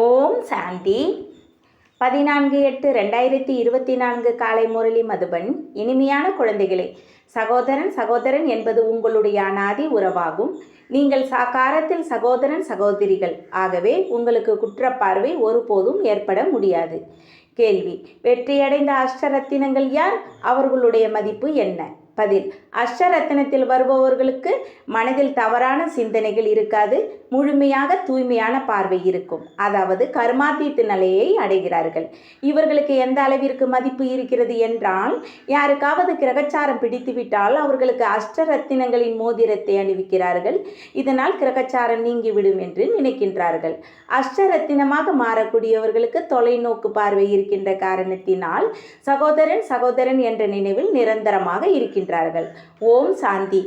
ஓம் சாந்தி. 14/8/2024 காலை முரளி மதுபன். இனிமையான குழந்தைகளே, சகோதரன் என்பது உங்களுடைய அனாதி உறவாகும். நீங்கள் சாகாரத்தில் சகோதரன் சகோதரிகள். ஆகவே உங்களுக்கு குற்றப்பார்வை ஒருபோதும் ஏற்பட முடியாது. கேள்வி: வெற்றியடைந்த அஷ்டரத்தினங்கள் யார்? அவர்களுடைய மதிப்பு என்ன? பதில்: அஷ்டரத்தினத்தில் வருபவர்களுக்கு மனதில் தவறான சிந்தனைகள் இருக்காது. முழுமையாக தூய்மையான பார்வை இருக்கும். அதாவது கர்மாதீத்த நிலையை அடைகிறார்கள். இவர்களுக்கு எந்த அளவிற்கு மதிப்பு இருக்கிறது என்றால், யாருக்காவது கிரகச்சாரம் பிடித்துவிட்டால் அவர்களுக்கு அஷ்டரத்தினங்களின் மோதிரத்தை அணிவிக்கிறார்கள். இதனால் கிரகச்சாரம் நீங்கிவிடும் என்று நினைக்கின்றார்கள். அஷ்டரத்தினமாக மாறக்கூடியவர்களுக்கு தொலைநோக்கு பார்வை இருக்கின்ற காரணத்தினால் சகோதரன் என்ற நினைவில் நிரந்தரமாக இருக்கின்றார்கள். ஓம் சாந்தி.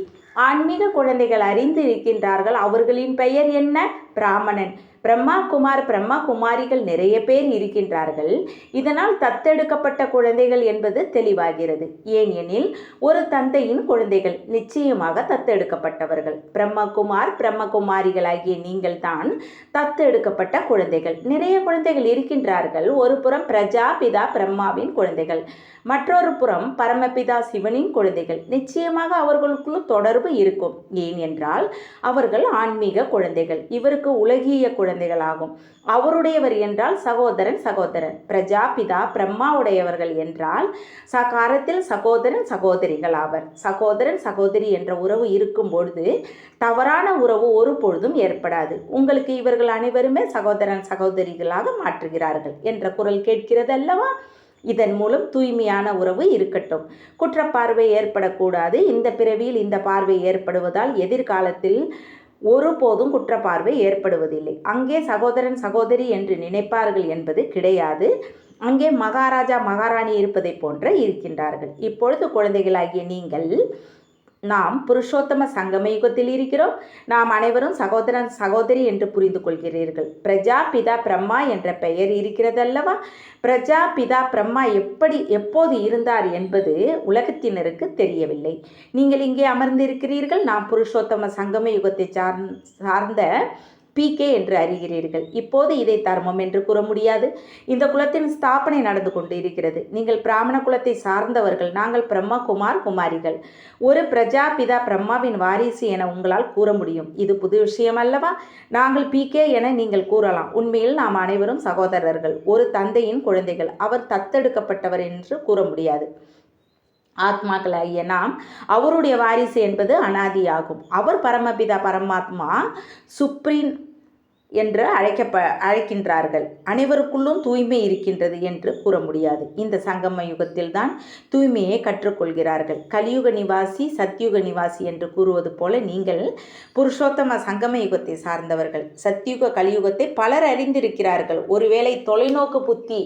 ஆன்மீக குழந்தைகள் அறிந்து இருக்கின்றார்கள். அவர்களின் பெயர் என்ன? பிராமணன். பிரம்மா குமாரிகள் நிறைய பேர் இருக்கின்றார்கள். இதனால் தத்தெடுக்கப்பட்ட குழந்தைகள் என்பது தெளிவாகிறது. ஏன் எனில், ஒரு தந்தையின் குழந்தைகள் நிச்சயமாக தத்தெடுக்கப்பட்டவர்கள். பிரம்ம குமாரிகளாகிய நீங்கள் தான் தத்தெடுக்கப்பட்ட குழந்தைகள். நிறைய குழந்தைகள் இருக்கின்றார்கள். ஒரு புறம் பிரஜாபிதா பிரம்மாவின் குழந்தைகள், மற்றொரு புறம் பரமபிதா சிவனின் குழந்தைகள். நிச்சயமாக அவர்களுக்குள் தொடர்பு இருக்கும். ஏன் என்றால், அவர்கள் ஆன்மீக குழந்தைகள். இவருக்கு உலகிய குழந்தைகளாகும். அவருடையவர் என்றால் சகோதரன். பிரஜாபிதா பிரம்மாவுடையவர்கள் என்றால் சாகாரத்தில் சகோதரன் சகோதரிகள் ஆவர். சகோதரன் சகோதரி என்ற உறவு இருக்கும் பொழுது தவறான உறவு ஒரு பொழுதும் ஏற்படாது. உங்களுக்கு இவர்கள் அனைவருமே சகோதரன் சகோதரிகளாக மாற்றுகிறார்கள் என்ற குரல் கேட்கிறது அல்லவா? இதன் மூலம் தூய்மையான உறவு இருக்கட்டும். குற்றப்பார்வை ஏற்படக்கூடாது. இந்த பிறவியில் இந்த பார்வை ஏற்படுவதால் எதிர்காலத்தில் ஒருபோதும் குற்றப்பார்வை ஏற்படுவதில்லை. அங்கே சகோதரன் சகோதரி என்று நினைப்பார்கள் என்பது கிடையாது. அங்கே மகாராஜா மகாராணி இருப்பதை போன்ற இருக்கின்றார்கள். இப்பொழுது குழந்தைகளாகிய நீங்கள், நாம் புருஷோத்தம சங்கம யுகத்தில் இருக்கிறோம். நாம் அனைவரும் சகோதரன் சகோதரி என்று புரிந்து கொள்கிறீர்கள். பிரஜாபிதா பிரம்மா என்ற பெயர் இருக்கிறதல்லவா? பிரஜாபிதா பிரம்மா எப்போது இருந்தார் என்பது உலகத்தினருக்கு தெரியவில்லை. நீங்கள் இங்கே அமர்ந்திருக்கிறீர்கள். நாம் புருஷோத்தம சங்கம யுகத்தை சார்ந்த PK என்று அறிகிறீர்கள். இப்போது இதை தர்மம் என்று கூற முடியாது. இந்த குலத்தின் ஸ்தாபனை நடந்து கொண்டு இருக்கிறது. நீங்கள் பிராமண குலத்தை சார்ந்தவர்கள். நாங்கள் குமாரிகள். ஒரு பிரஜாபிதா பிரம்மாவின் வாரிசு என உங்களால் கூற முடியும். இது புது விஷயம் அல்லவா? நாங்கள் PK என நீங்கள் கூறலாம். உண்மையில் நாம் அனைவரும் சகோதரர்கள், ஒரு தந்தையின் குழந்தைகள். அவர் தத்தெடுக்கப்பட்டவர் என்று கூற முடியாது. ஆத்மாக்களாகிய நாம் அவருடைய வாரிசு என்பது அனாதியாகும். அவர் பரமபிதா பரமாத்மா சுப்ரீம் என்று அழைக்கின்றார்கள். அனைவருக்குள்ளும் தூய்மை இருக்கின்றது என்று கூற முடியாது. இந்த சங்கம யுகத்தில் தான் தூய்மையை கற்றுக்கொள்கிறார்கள். கலியுக நிவாசி சத்யுக நிவாசி என்று கூறுவது போல நீங்கள் புருஷோத்தம சங்கம யுகத்தை சார்ந்தவர்கள். சத்யுக கலியுகத்தை பலர் அறிந்திருக்கிறார்கள். ஒருவேளை தொலைநோக்கு புத்தி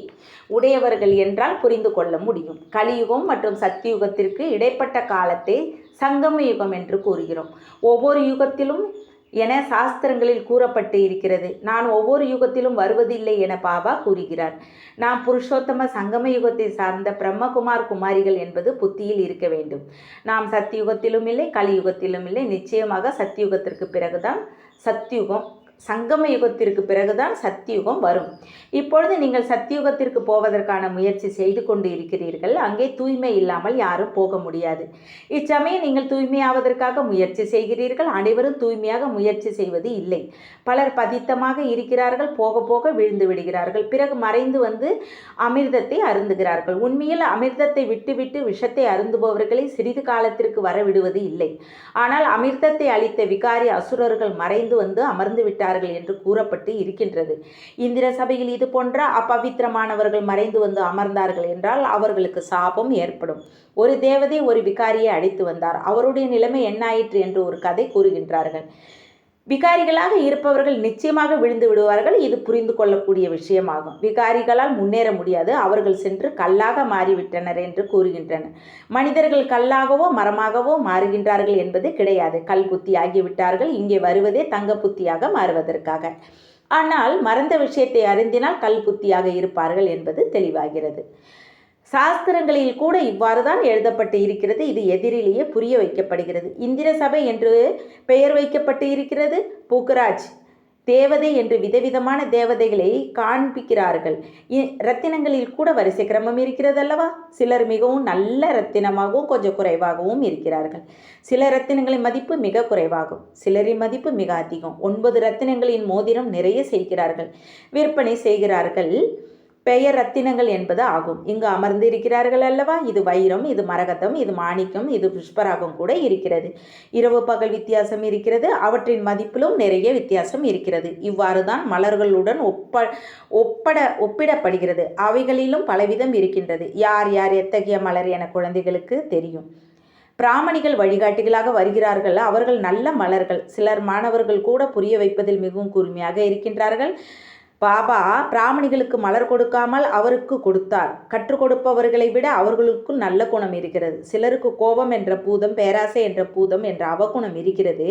உடையவர்கள் என்றால் புரிந்து கொள்ள முடியும். கலியுகம் மற்றும் சத்யுகத்திற்கு இடைப்பட்ட காலத்தை சங்கம யுகம் என்று கூறுகிறோம். ஒவ்வொரு யுகத்திலும் என சாஸ்திரங்களில் கூறப்பட்டு இருக்கிறது. நான் ஒவ்வொரு யுகத்திலும் வருவதில்லை என பாபா கூறுகிறார். நாம் புருஷோத்தம சங்கம யுகத்தை சார்ந்த குமாரிகள் என்பது புத்தியில் இருக்க வேண்டும். நாம் சத்தியுகத்திலும் இல்லை, கலியுகத்திலும் இல்லை. நிச்சயமாக சத்தியுகத்திற்கு பிறகுதான் சங்கம யுகத்திற்கு பிறகுதான் சத்தியுகம் வரும். இப்பொழுது நீங்கள் சத்தியுகத்திற்கு போவதற்கான முயற்சி செய்து கொண்டு இருக்கிறீர்கள். அங்கே தூய்மை இல்லாமல் யாரும் போக முடியாது. இச்சமயம் நீங்கள் தூய்மையாவதற்காக முயற்சி செய்கிறீர்கள். அனைவரும் தூய்மையாக முயற்சி செய்வது இல்லை. பலர் பதித்தமாக இருக்கிறார்கள். போக போக விழுந்து விடுகிறார்கள். பிறகு மறைந்து வந்து அமிர்தத்தை அருந்துகிறார்கள். உண்மையில் அமிர்தத்தை விட்டுவிட்டு விஷத்தை அருந்துபவர்களை சிறிது காலத்திற்கு வரவிடுவது இல்லை. ஆனால் அமிர்தத்தை அளித்த விகாரி அசுரர்கள் மறைந்து வந்து அமர்ந்து விட்டார்கள் என்று கூறப்பட்டு இருக்கின்றது. இந்திர சபையில் இது போன்ற அப்பவித்திரமானவர்கள் மறைந்து வந்து அமர்ந்தார்கள் என்றால் அவர்களுக்கு சாபம் ஏற்படும். ஒரு தேவதை ஒரு விகாரியை அழைத்து வந்தார். அவருடைய நிலைமை என்னாயிற்று என்று ஒரு கதை கூறுகின்றார்கள். விகாரிகளாக இருப்பவர்கள் நிச்சயமாக விழுந்து விடுவார்கள். இது புரிந்து கொள்ளக்கூடிய விஷயமாகும். விகாரிகளால் முன்னேற முடியாது. அவர்கள் சென்று கல்லாக மாறிவிட்டனர் என்று கூறுகின்றனர். மனிதர்கள் கல்லாகவோ மரமாகவோ மாறுகின்றார்கள் என்பது கிடையாது. கல் புத்தி ஆகிவிட்டார்கள். இங்கே வருவதே தங்க புத்தியாக மாறுவதற்காக. ஆனால் மறந்த விஷயத்தை அறிந்தினால் கல் புத்தியாக இருப்பார்கள் என்பது தெளிவாகிறது. சாஸ்திரங்களில் கூட இவ்வாறு தான் எழுதப்பட்டு இருக்கிறது. இது எதிரிலேயே புரிய வைக்கப்படுகிறது. இந்திர சபை என்று பெயர் வைக்கப்பட்டு இருக்கிறது. பூக்கராஜ் தேவதை என்று விதவிதமான தேவதைகளை காண்பிக்கிறார்கள். ரத்தினங்களில் கூட வரிசை கிரமம் இருக்கிறது அல்லவா? சிலர் மிகவும் நல்ல ரத்தினமாகவும் கொஞ்சம் குறைவாகவும் இருக்கிறார்கள். சில ரத்தினங்களின் மதிப்பு மிக குறைவாகும், சிலரின் மதிப்பு மிக அதிகம். 9 ரத்தினங்களின் மோதிரம் நிறைய செய்கிறார்கள், விற்பனை செய்கிறார்கள். பெயர் ரத்தினங்கள் என்பது ஆகும். இங்கு அமர்ந்து இருக்கிறார்கள் அல்லவா? இது வைரம், இது மரகதம், இது மாணிக்கம், இது புஷ்பராகம் கூட இருக்கிறது. இரவு பகல் வித்தியாசம் இருக்கிறது, அவற்றின் மதிப்பிலும் நிறைய வித்தியாசம் இருக்கிறது. இவ்வாறு தான் மலர்களுடன் ஒப்பிடப்படுகிறது. அவைகளிலும் பலவிதம் இருக்கின்றது. யார் யார் எத்தகைய மலர் என குழந்தைகளுக்கு தெரியும். பிராமணிகள் வழிகாட்டிகளாக வருகிறார்கள், அவர்கள் நல்ல மலர்கள். சிலர் மாணவர்கள் கூட புரிய வைப்பதில் மிகவும் கூர்மையாக இருக்கின்றார்கள். பாபா பிராமணிகளுக்கு மலர் கொடுக்காமல் அவருக்கு கொடுத்தார். கற்றுக் கொடுப்பவர்களை விட அவர்களுக்கும் நல்ல குணம் இருக்கிறது. சிலருக்கு கோபம் என்ற பூதம், பேராசை என்ற பூதம் என்ற அவகுணம் இருக்கிறது.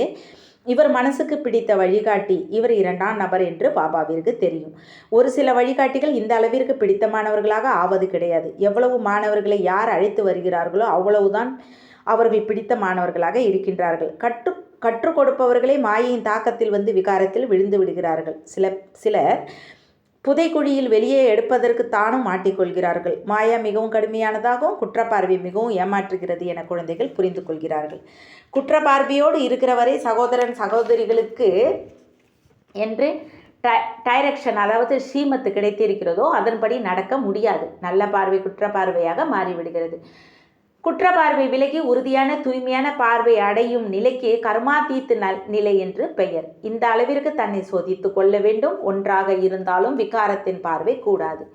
இவர் மனசுக்கு பிடித்த வழிகாட்டி, இவர் 2ஆம் நபர் என்று பாபாவிற்கு தெரியும். ஒரு சில வழிகாட்டிகள் இந்த அளவிற்கு பிடித்தமானவர்களாக ஆவது கிடையாது. எவ்வளவு மாணவர்களை யார் அழைத்து வருகிறார்களோ அவ்வளவுதான் அவர்கள் பிடித்த மாணவர்களாக இருக்கின்றார்கள். கற்றுக் கொடுப்பவர்களே மாயையின் தாக்கத்தில் வந்து விகாரத்தில் விழுந்து விடுகிறார்கள். சிலர் புதைக்குழியில் வெளியே எடுப்பதற்கு தானும் மாட்டிக்கொள்கிறார்கள். மாயா மிகவும் கடுமையானதாகவும் குற்றப்பார்வை மிகவும் ஏமாற்றுகிறது என குழந்தைகள் புரிந்து கொள்கிறார்கள். குற்றப்பார்வையோடு இருக்கிறவரை சகோதரன் சகோதரிகளுக்கு என்று டைரக்ஷன், அதாவது ஸ்ரீமத்து கிடைத்திருக்கிறதோ அதன்படி நடக்க முடியாது. நல்ல பார்வை குற்றப்பார்வையாக மாறிவிடுகிறது. குற்றப்பார்வை விலகி உறுதியான தூய்மையான பார்வை அடையும் நிலைக்கு கர்மாதீத்து நிலை என்று பெயர். இந்த அளவிற்கு தன்னை சோதித்து கொள்ள வேண்டும். ஒன்றாக இருந்தாலும் விகாரத்தின் பார்வை கூடாது.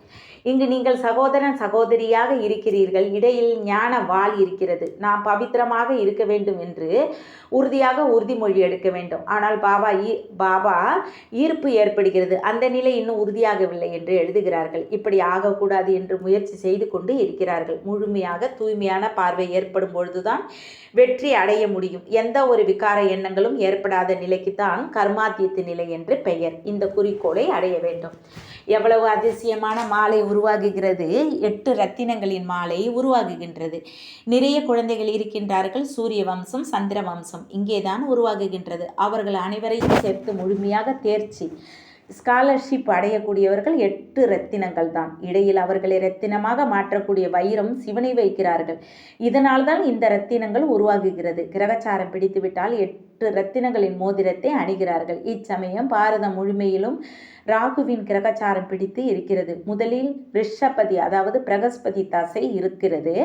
இங்கு நீங்கள் சகோதரன் சகோதரியாக இருக்கிறீர்கள். இடையில் ஞான வாள் இருக்கிறது. நாம் பவித்திரமாக இருக்க வேண்டும் என்று உறுதியாக உறுதிமொழி எடுக்க வேண்டும். ஆனால் பாபா ஈர்ப்பு ஏற்படுகிறது, அந்த நிலை இன்னும் உறுதியாகவில்லை என்று எழுதுகிறார்கள். இப்படி ஆகக்கூடாது என்று முயற்சி செய்து கொண்டு இருக்கிறார்கள். முழுமையாக தூய்மையான பார்வை ஏற்படும் பொழுதுதான் வெற்றி அடைய முடியும். எந்த ஒரு விகார எண்ணங்களும் ஏற்படாத நிலைக்குத்தான் கர்மாதீத்து நிலை என்று பெயர். இந்த குறிக்கோளை அடைய வேண்டும். எவ்வளவு அதிசயமான மாலை உருவாகுகிறது! 8 ரத்தினங்களின் மாலை உருவாகுகின்றது. நிறைய குழந்தைகள் இருக்கின்றார்கள். சூரிய வம்சம், சந்திர வம்சம் இங்கேதான் உருவாகுகின்றது. அவர்கள் அனைவரையும் சேர்த்து முழுமையாக தேர்ச்சி ஸ்காலர்ஷிப் அடையக்கூடியவர்கள் 8 ரத்தினங்கள் தான். இடையில் அவர்களை ரத்தினமாக மாற்றக்கூடிய வைரம் சிவனை வைக்கிறார்கள். இதனால் தான் இந்த ரத்தினங்கள் உருவாகுகிறது. கிரகச்சாரம் பிடித்துவிட்டால் 8 ரத்தினங்களின் மோதிரத்தை அணிகிறார்கள். இச்சமயம் பாரதம் முழுமையிலும் ராகுவின் கிரகச்சாரம் பிடித்து இருக்கிறது. முதலில் ரிஷபதி, அதாவது பிரகஸ்பதி தசை இருக்கிறது.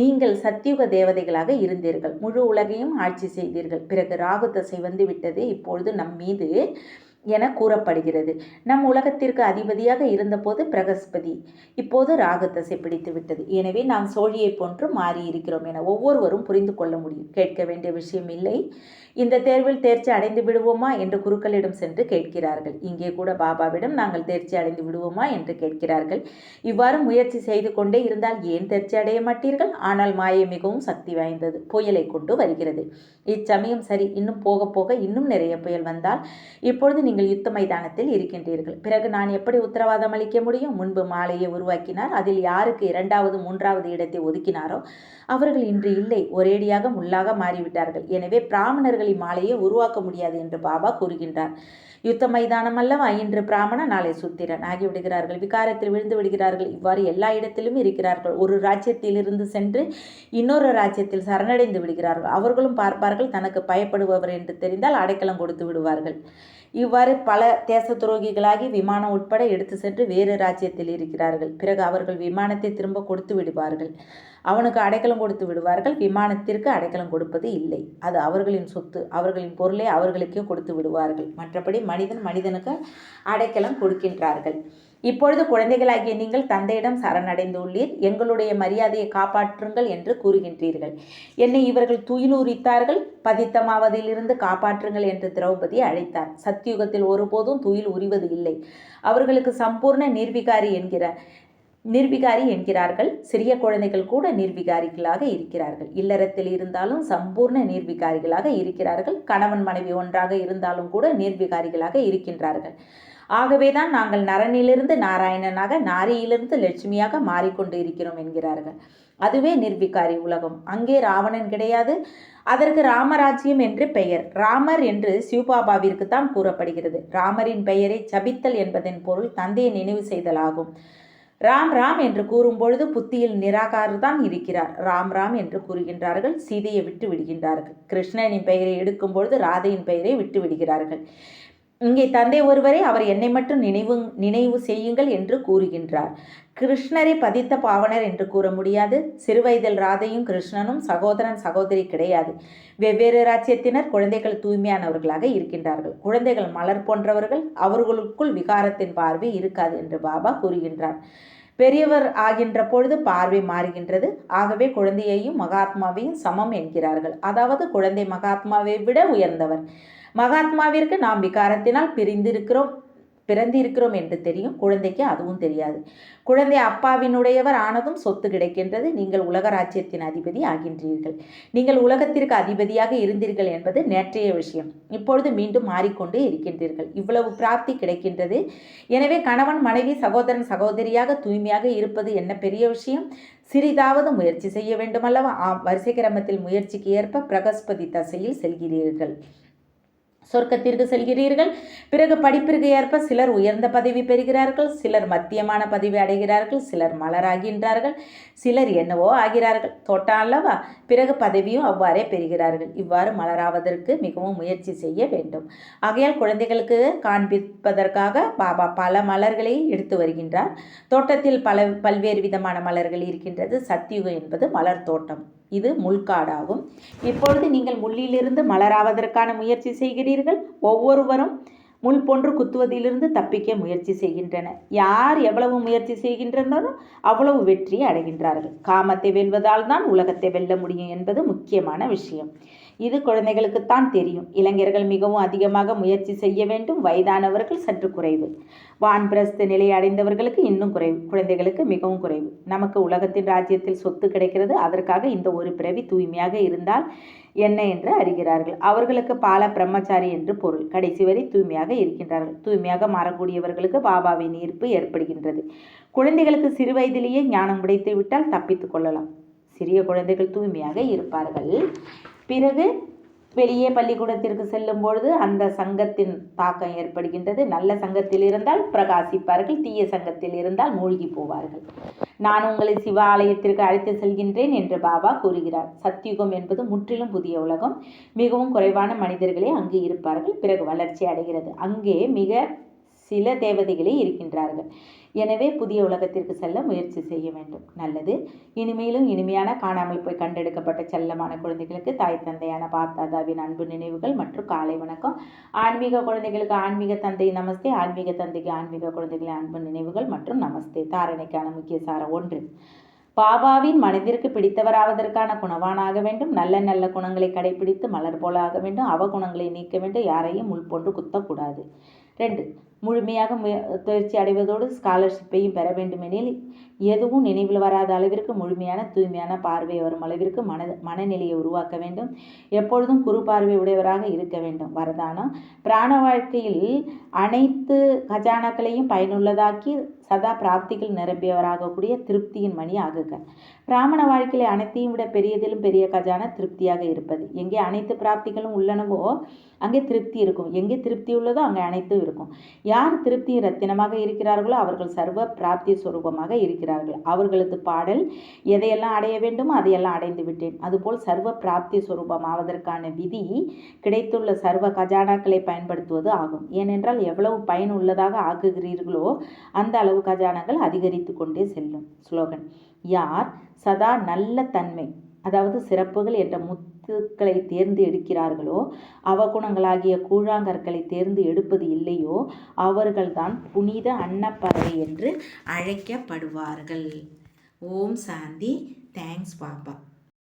நீங்கள் சத்தியுக தேவதைகளாக இருந்தீர்கள், முழு உலகையும் ஆட்சி செய்தீர்கள். பிறகு ராகு தசை வந்துவிட்டது. இப்பொழுது நம் மீது என கூறப்படுகிறது. நம் உலகத்திற்கு அதிபதியாக இருந்தபோது பிரகஸ்பதி, இப்போது ராகுதசை பிடித்து விட்டது. எனவே நாம் சோழியை போன்று மாறி இருக்கிறோம் என ஒவ்வொருவரும் புரிந்து கொள்ள முடியும். கேட்க வேண்டிய விஷயம் இல்லை. இந்த தேர்வில் தேர்ச்சி அடைந்து விடுவோமா என்று குருக்களிடம் சென்று கேட்கிறார்கள். இங்கே கூட பாபாவிடம் நாங்கள் தேர்ச்சி அடைந்து விடுவோமா என்று கேட்கிறார்கள். இவ்வாறு முயற்சி செய்து கொண்டே இருந்தால் ஏன் தேர்ச்சி அடைய மாட்டீர்கள்? ஆனால் மாயை மிகவும் சக்தி வாய்ந்தது, புயலை கொண்டு வருகிறது. இச்சமயம் சரி, இன்னும் போக போக இன்னும் நிறைய புயல் வந்தால், இப்பொழுது நீங்கள் யுத்த மைதானத்தில் இருக்கின்றீர்கள். பிறகு நான் எப்படி உத்தரவாதம் அளிக்க முடியும்? முன்பு மாலையை உருவாக்கினார். அதில் யாருக்கு 2வது 3வது இடத்தை ஒதுக்கினாரோ அவர்கள் இன்று இல்லை, ஒரேடியாக முள்ளாக மாறிவிட்டார்கள். எனவே பிராமணர்களின் மாலையை உருவாக்க முடியாது என்று பாபா கூறுகின்றார். யுத்த மைதானம் அல்லவா இன்று பிராமண, நாளை சூத்திரன் ஆகிவிடுகிறார்கள். விகாரத்தில் விழுந்து விடுகிறார்கள். இவ்வாறு எல்லா இடத்திலும் இருக்கிறார்கள். ஒரு ராஜ்யத்திலிருந்து சென்று இன்னொரு ராஜ்யத்தில் சரணடைந்து விடுகிறார்கள். அவர்களும் பார்ப்பார்கள், தனக்கு பயப்படுபவர் என்று தெரிந்தால் அடைக்கலம் கொடுத்து விடுவார்கள். இவ்வாறு பல தேச துரோகிகளாகி விமானம் உட்பட எடுத்து சென்று வேறு ராஜ்யத்தில் இருக்கிறார்கள். பிறகு அவர்கள் விமானத்தை திரும்ப கொடுத்து விடுவார்கள். அவனுக்கு அடைக்கலம் கொடுத்து விடுவார்கள். விமானத்திற்கு அடைக்கலம் கொடுப்பது இல்லை, அது அவர்களின் சொத்து. அவர்களின் பொருளை அவர்களுக்கே கொடுத்து விடுவார்கள். மற்றபடி மனிதனுக்கு அடைக்கலம் கொடுக்கின்றார்கள். இப்பொழுது குழந்தைகளாகிய நீங்கள் தந்தையிடம் சரணடைந்துள்ளீர். எங்களுடைய மரியாதையை காப்பாற்றுங்கள் என்று கூறுகின்றீர்கள். என்னை இவர்கள் துயிலூரித்தார்கள், பதித்தமாவதிலிருந்து காப்பாற்றுங்கள் என்று திரௌபதி அழைத்தார். சத்தியுகத்தில் ஒருபோதும் துயில் உரிவது இல்லை. அவர்களுக்கு சம்பூர்ண நிர்விகாரி என்கிறார்கள். சிறிய குழந்தைகள் கூட நிர்விகாரிகளாக இருக்கிறார்கள். இல்லறத்தில் இருந்தாலும் சம்பூர்ண நிர்விகாரிகளாக இருக்கிறார்கள். கணவன் மனைவி ஒன்றாக இருந்தாலும் கூட நிர்விகாரிகளாக இருக்கின்றார்கள். ஆகவேதான் நாங்கள் நரனிலிருந்து நாராயணனாக, நாரியிலிருந்து லட்சுமியாக மாறிக்கொண்டு இருக்கிறோம் என்கிறார்கள். அதுவே நிர்விகாரி உலகம். அங்கே ராவணன் கிடையாது. அதற்கு ராமராஜ்யம் என்று பெயர். ராமர் என்று சிவபாபாவிற்கு தான் கூறப்படுகிறது. ராமரின் பெயரை ஜபித்தல் என்பதன் பொருள் தந்தையை நினைவு செய்தல் ஆகும். ராம் ராம் என்று கூறும்பொழுது புத்தியில் நிராகாரர் தான் இருக்கிறார். ராம் ராம் என்று கூறுகின்றார்கள், சீதையை விட்டு விடுகின்றார்கள். கிருஷ்ணனின் பெயரை எடுக்கும் பொழுது ராதையின் பெயரை விட்டு விடுகிறார்கள். இங்கே தந்தை ஒருவரை அவர் என்னை மட்டும் நினைவு செய்யுங்கள் என்று கூறுகின்றார். கிருஷ்ணரை பதித்த பாவனர் என்று கூற முடியாது. சிறுவயதில் ராதையும் கிருஷ்ணனும் சகோதரன் சகோதரி கிடையாது. வெவ்வேறு ராஜ்யத்தினர். குழந்தைகள் தூய்மையானவர்களாக இருக்கின்றார்கள். குழந்தைகள் மலர் போன்றவர்கள். அவர்களுக்குள் விகாரத்தின் பார்வை இருக்காது என்று பாபா கூறுகின்றார். பெரியவர் ஆகின்ற பொழுது பார்வை மாறுகின்றது. ஆகவே குழந்தையையும் மகாத்மாவையும் சமம் என்கிறார்கள். அதாவது குழந்தை மகாத்மாவை விட உயர்ந்தவர். மகாத்மாவிற்கு நாம் விகாரத்தினால் பிறந்திருக்கிறோம் என்று தெரியும். குழந்தைக்கு அதுவும் தெரியாது. குழந்தை அப்பாவினுடையவர் ஆனதும் சொத்து கிடைக்கின்றது. நீங்கள் உலக ராஜ்யத்தின் அதிபதி ஆகின்றீர்கள். நீங்கள் உலகத்திற்கு அதிபதியாக இருந்தீர்கள் என்பது நேற்றைய விஷயம். இப்பொழுது மீண்டும் மாறிக்கொண்டே இருக்கின்றீர்கள். இவ்வளவு பிராப்தி கிடைக்கின்றது. எனவே கணவன் மனைவி சகோதரன் சகோதரியாக தூய்மையாக இருப்பது என்ன பெரிய விஷயம்? சிறிதாவது முயற்சி செய்ய வேண்டுமல்லவா? வரிசை கிரமத்தில் முயற்சிக்கு ஏற்ப பிரகஸ்பதி தசையில் செல்கிறீர்கள். சொர்க்கத்திற்கு செல்கிறீர்கள். பிறகு படிப்பிற்கு ஏற்ப சிலர் உயர்ந்த பதவி பெறுகிறார்கள், சிலர் மத்தியமான பதவி அடைகிறார்கள், சிலர் மலராகின்றார்கள், சிலர் என்னவோ ஆகிறார்கள். தோட்டம் அல்லவா? பிறகு பதவியும் அவ்வாறே பெறுகிறார்கள். இவ்வாறு மலராவதற்கு மிகவும் முயற்சி செய்ய வேண்டும். ஆகையால் குழந்தைகளுக்கு காண்பிப்பதற்காக பாபா பல மலர்களை எடுத்து வருகின்றார். தோட்டத்தில் பல்வேறு விதமான மலர்கள் இருக்கின்றது. சத்தியுகம் என்பது மலர் தோட்டம். இது முள்காடாகும். இப்பொழுது நீங்கள் முள்ளிலிருந்து மலராவதற்கான முயற்சி செய்கிறீர்கள். ஒவ்வொருவரும் முள் போன்று குத்துவதிலிருந்து தப்பிக்க முயற்சி செய்கின்றனர். யார் எவ்வளவு முயற்சி செய்கின்றனரோ அவ்வளவு வெற்றியை அடைகின்றார்கள். காமத்தை வெல்வதால் தான் உலகத்தை வெல்ல முடியும் என்பது முக்கியமான விஷயம். இது குழந்தைகளுக்குத்தான் தெரியும். இளைஞர்கள் மிகவும் அதிகமாக முயற்சி செய்ய வேண்டும். வயதானவர்கள் சற்று குறைவு. வான்பிரஸ்த நிலை அடைந்தவர்களுக்கு இன்னும் குறைவு. குழந்தைகளுக்கு மிகவும் குறைவு. நமக்கு உலகத்தின் ராஜ்யத்தில் சொத்து கிடைக்கிறது. அதற்காக இந்த ஒரு பிறவி தூய்மையாக இருந்தால் என்ன என்று அறிகிறார்கள். அவர்களுக்கு பால பிரம்மச்சாரி என்று பொருள். கடைசி வரை தூய்மையாக இருக்கின்றார்கள். தூய்மையாக மாறக்கூடியவர்களுக்கு பாபாவின் ஈர்ப்பு ஏற்படுகின்றது. குழந்தைகளுக்கு சிறு வயதிலேயே ஞானம் உடைத்து விட்டால் தப்பித்துக் கொள்ளலாம். சிறிய குழந்தைகள் தூய்மையாக இருப்பார்கள். பிறகு வெளியே பள்ளிக்கூடத்திற்கு செல்லும் பொழுது அந்த சங்கத்தின் தாக்கம் ஏற்படுகின்றது. நல்ல சங்கத்தில் இருந்தால் பிரகாசிப்பார்கள், தீய சங்கத்தில் இருந்தால் மூழ்கி போவார்கள். நான் உங்களை சிவாலயத்திற்கு அழைத்து செல்கின்றேன் என்று பாபா கூறுகிறார். சத்யுகம் என்பது முற்றிலும் புதிய உலகம். மிகவும் குறைவான மனிதர்களே அங்கு இருப்பார்கள். பிறகு வளர்ச்சி அடைகிறது. அங்கே மிக சில தேவதைகளே இருக்கின்றார்கள். எனவே புதிய உலகத்திற்கு செல்ல முயற்சி செய்ய வேண்டும். நல்லது. இனிமேலும் இனிமையான காணாமல் போய் கண்டெடுக்கப்பட்ட செல்லமான குழந்தைகளுக்கு தாய் தந்தையான பாப் தாதாவின் அன்பு நினைவுகள் மற்றும் காலை வணக்கம். ஆன்மீக குழந்தைகளுக்கு ஆன்மீக தந்தை நமஸ்தே. ஆன்மீக தந்தைக்கு ஆன்மீக குழந்தைகளின் அன்பு நினைவுகள் மற்றும் நமஸ்தே. தாரணைக்கான முக்கிய சாரம் 1. பாபாவின் மனதிற்கு பிடித்தவராவதற்கான குணவானாக வேண்டும். நல்ல நல்ல குணங்களை கடைபிடித்து மலர் போல ஆக வேண்டும். அவகுணங்களை நீக்க வேண்டும். யாரையும் முள் போன்று குத்தக்கூடாது. 2. முழுமையாக முயற்சி அடைவதோடு ஸ்காலர்ஷிப்பையும் பெற வேண்டுமெனில் எதுவும் நினைவில் வராத அளவிற்கு முழுமையான தூய்மையான பார்வை வரும் அளவிற்கு மனநிலையை உருவாக்க வேண்டும். எப்பொழுதும் குரு பார்வை உடையவராக இருக்க வேண்டும். வரதானம்: பிராண வாழ்க்கையில் அனைத்து கஜானாக்களையும் பயனுள்ளதாக்கி சதா பிராப்திகள் நிரம்பியவராகக்கூடிய திருப்தியின் மணி ஆகுக. பிராமண வாழ்க்கையில அனைத்தையும் விட பெரியதிலும் பெரிய கஜானா திருப்தியாக இருப்பது. எங்கே அனைத்து பிராப்திகளும் உள்ளனவோ அங்கே திருப்தி இருக்கும். எங்கே திருப்தி உள்ளதோ அங்கே அனைத்தும் இருக்கும். யார் திருப்தி ரத்தினமாக இருக்கிறார்களோ அவர்கள் சர்வ பிராப்தி சுரூபமாக இருக்கிறார்கள். அவர்களது பாடல்: எதையெல்லாம் அடைய வேண்டுமோ அதையெல்லாம் அடைந்து விட்டேன். அதுபோல் சர்வ பிராப்தி சுரூபம் ஆவதற்கான விதி கிடைத்துள்ள சர்வ கஜானாக்களை பயன்படுத்துவது ஆகும். ஏனென்றால் எவ்வளவு பயன் உள்ளதாக ஆக்குகிறீர்களோ அந்த அளவு கஜானாக்கள் அதிகரித்து கொண்டே செல்லும். ஸ்லோகன்: யார் சதா நல்ல தன்மை அதாவது சிறப்புகள் என்ற முத்துக்களை தேர்ந்து எடுக்கிறார்களோ, அவகுணங்களாகிய கூழாங்கற்களை தேர்ந்து எடுப்பது இல்லையோ அவர்கள்தான் புனித அன்னப்பறவை என்று அழைக்கப்படுவார்கள். ஓம் சாந்தி. தேங்க்ஸ் பாபா.